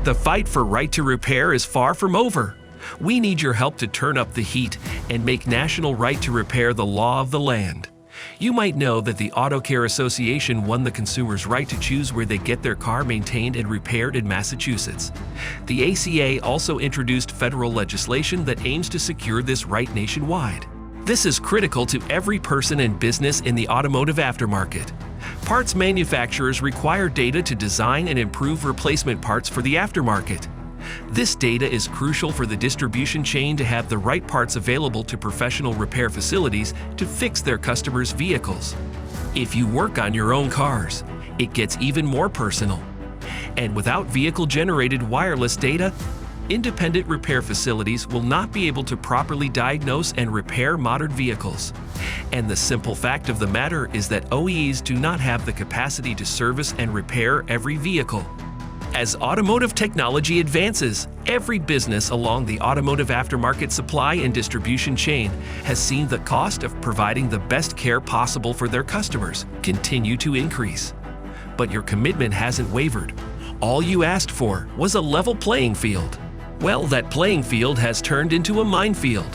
the fight for right to repair is far from over. We need your help to turn up the heat and make national right to repair the law of the land. You might know that the Auto Care Association won the consumer's right to choose where they get their car maintained and repaired in Massachusetts. The ACA also introduced federal legislation that aims to secure this right nationwide. This is critical to every person and business in the automotive aftermarket. Parts manufacturers require data to design and improve replacement parts for the aftermarket. This data is crucial for the distribution chain to have the right parts available to professional repair facilities to fix their customers' vehicles. If you work on your own cars, it gets even more personal. And without vehicle-generated wireless data, independent repair facilities will not be able to properly diagnose and repair modern vehicles. And the simple fact of the matter is that OEs do not have the capacity to service and repair every vehicle. As automotive technology advances, every business along the automotive aftermarket supply and distribution chain has seen the cost of providing the best care possible for their customers continue to increase. But your commitment hasn't wavered. All you asked for was a level playing field. Well, that playing field has turned into a minefield.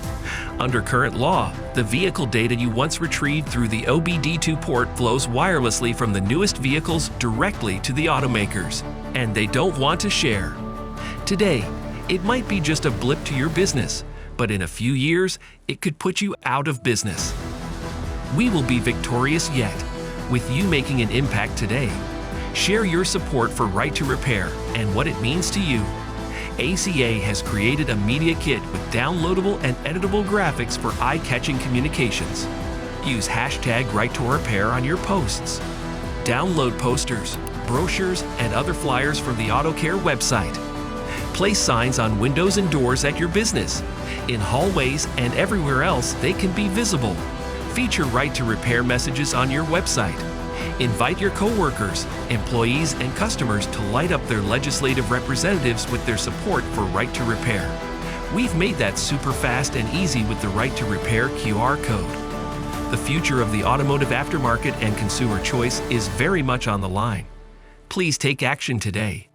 Under current law, the vehicle data you once retrieved through the OBD2 port flows wirelessly from the newest vehicles directly to the automakers, and they don't want to share. Today, it might be just a blip to your business, but in a few years, it could put you out of business. We will be victorious yet, with you making an impact today. Share your support for Right to Repair and what it means to you. ACA has created a media kit with downloadable and editable graphics for eye-catching communications. Use hashtag #RightToRepair on your posts. Download posters, brochures, and other flyers from the AutoCare website. Place signs on windows and doors at your business. In hallways and everywhere else they can be visible. Feature Right to Repair messages on your website. Invite your coworkers, employees, and customers to light up their legislative representatives with their support for Right to Repair. We've made that super fast and easy with the Right to Repair QR code. The future of the automotive aftermarket and consumer choice is very much on the line. Please take action today.